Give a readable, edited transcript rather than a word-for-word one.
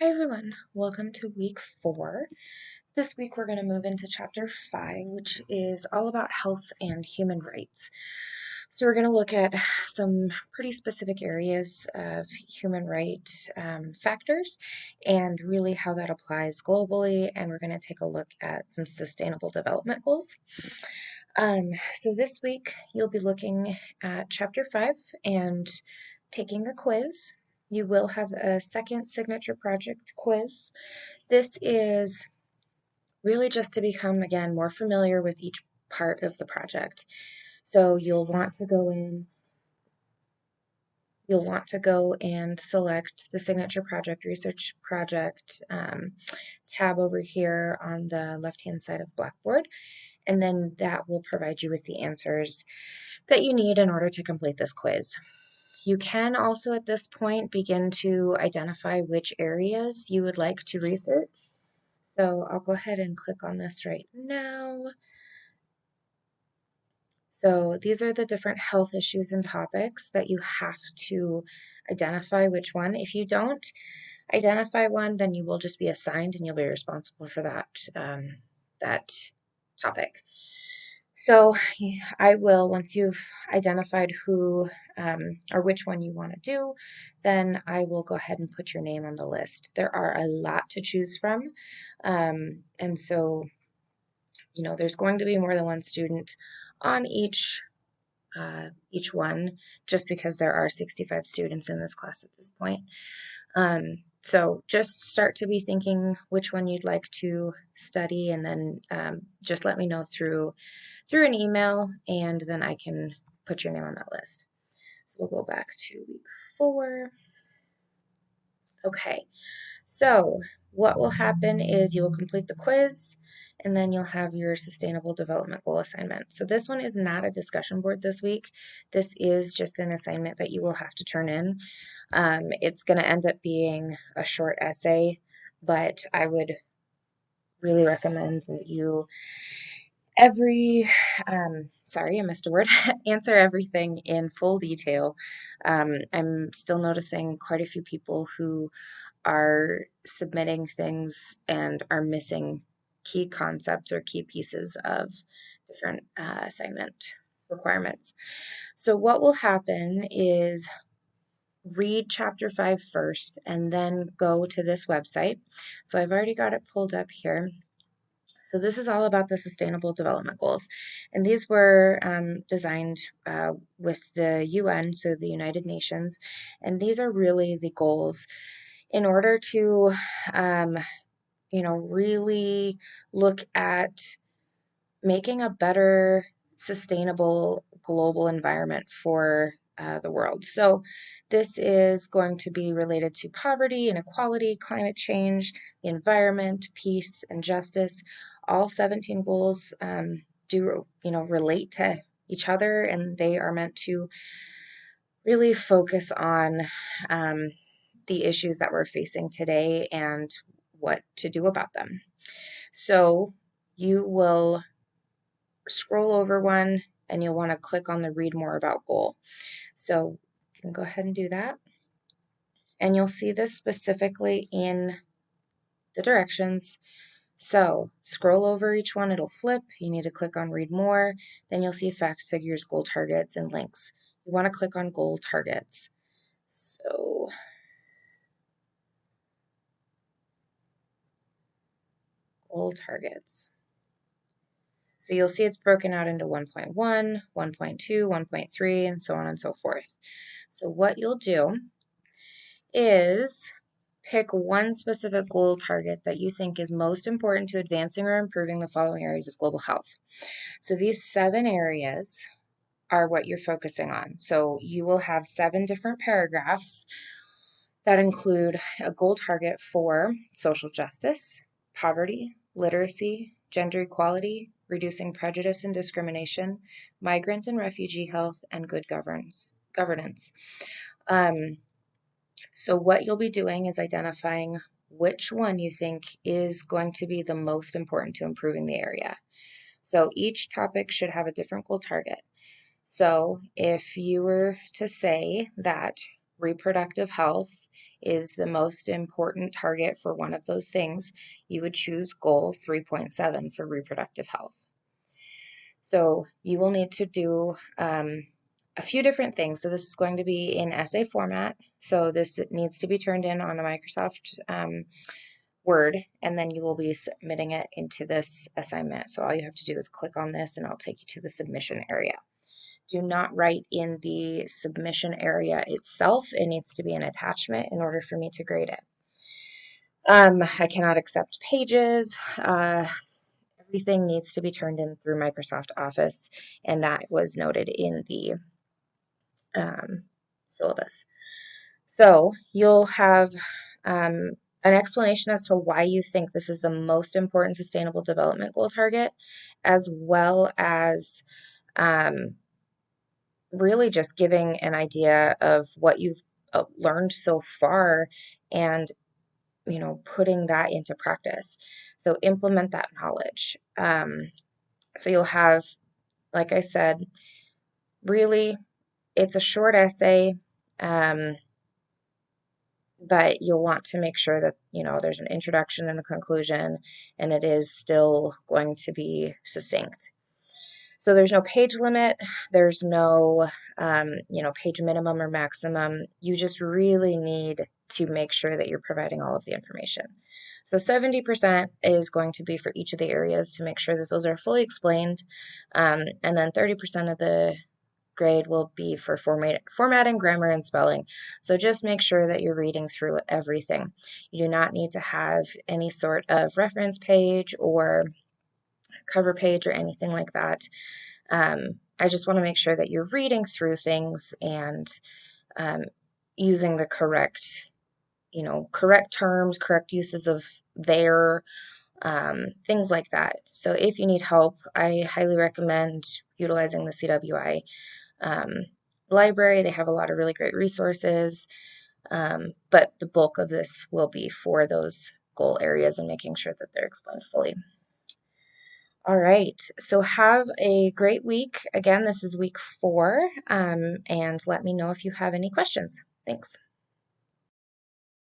Hi everyone, welcome to week 4. This week we're going to move into chapter 5, which is all about health and human rights. So we're going to look at some pretty specific areas of human rights factors and really how that applies globally, and we're going to take a look at some sustainable development goals. So this week you'll be looking at chapter 5 and taking a quiz. You will have a second signature project quiz. This is really just to become, again, more familiar with each part of the project. So you'll want to go and select the signature project, research project tab over here on the left-hand side of Blackboard, and then that will provide you with the answers that you need in order to complete this quiz. You can also at this point begin to identify which areas you would like to research. So I'll go ahead and click on this right now. So these are the different health issues and topics that you have to identify which one. If you don't identify one, then you will just be assigned and you'll be responsible for that topic. So I will, once you've identified who or which one you want to do, then I will go ahead and put your name on the list. There are a lot to choose from. And so, there's going to be more than one student on each one, just because there are 65 students in this class at this point. So just start to be thinking which one you'd like to study, and then just let me know through an email, and then I can put your name on that list. So we'll go back to week 4. Okay, so what will happen is you will complete the quiz, and then you'll have your sustainable development goal assignment. So this one is not a discussion board this week. This is just an assignment that you will have to turn in. It's going to end up being a short essay, but I would really recommend that you sorry, I missed a word, answer everything in full detail. I'm still noticing quite a few people who are submitting things and are missing key concepts or key pieces of different assignment requirements. So what will happen is read chapter 5 first and then go to this website. So I've already got it pulled up here. So this is all about the Sustainable Development Goals. And these were designed with the UN, so the United Nations. And these are really the goals in order to, really look at making a better, sustainable global environment for the world. So this is going to be related to poverty, inequality, climate change, the environment, peace, and justice. All 17 goals do, relate to each other, and they are meant to really focus on the issues that we're facing today and what to do about them. So you will scroll over one and you'll want to click on the read more about goal. So you can go ahead and do that. And you'll see this specifically in the directions. So scroll over each one, it'll flip. You need to click on read more. Then you'll see facts, figures, goal targets, and links. You want to click on goal targets. So goal targets. So you'll see it's broken out into 1.1, 1.2, 1.3, and so on and so forth. So what you'll do is pick one specific goal target that you think is most important to advancing or improving the following areas of global health. So these 7 areas are what you're focusing on. So you will have 7 different paragraphs that include a goal target for social justice, poverty, literacy, gender equality, reducing prejudice and discrimination, migrant and refugee health, and good governance. So what you'll be doing is identifying which one you think is going to be the most important to improving the area. So each topic should have a different goal target. So if you were to say that reproductive health is the most important target for one of those things, you would choose goal 3.7 for reproductive health. So you will need to do a few different things. So this is going to be in essay format. So this needs to be turned in on a Microsoft Word, and then you will be submitting it into this assignment. So all you have to do is click on this and I'll take you to the submission area. Do not write in the submission area itself. It needs to be an attachment in order for me to grade it. I cannot accept pages. Everything needs to be turned in through Microsoft Office, and that was noted in the syllabus. So you'll have an explanation as to why you think this is the most important sustainable development goal target, as well as really just giving an idea of what you've learned so far and putting that into practice. So implement that knowledge. So you'll have, like I said, really, it's a short essay, but you'll want to make sure that, there's an introduction and a conclusion, and it is still going to be succinct. So there's no page limit, there's no, page minimum or maximum. You just really need to make sure that you're providing all of the information. So 70% is going to be for each of the areas to make sure that those are fully explained. And then 30% of the grade will be for formatting, grammar, and spelling. So just make sure that you're reading through everything. You do not need to have any sort of reference page or cover page or anything like that. I just want to make sure that you're reading through things and using the correct terms, correct uses of their, things like that. So if you need help, I highly recommend utilizing the CWI library. They have a lot of really great resources, but the bulk of this will be for those goal areas and making sure that they're explained fully. All right, so have a great week. Again, this is week 4, and let me know if you have any questions. Thanks.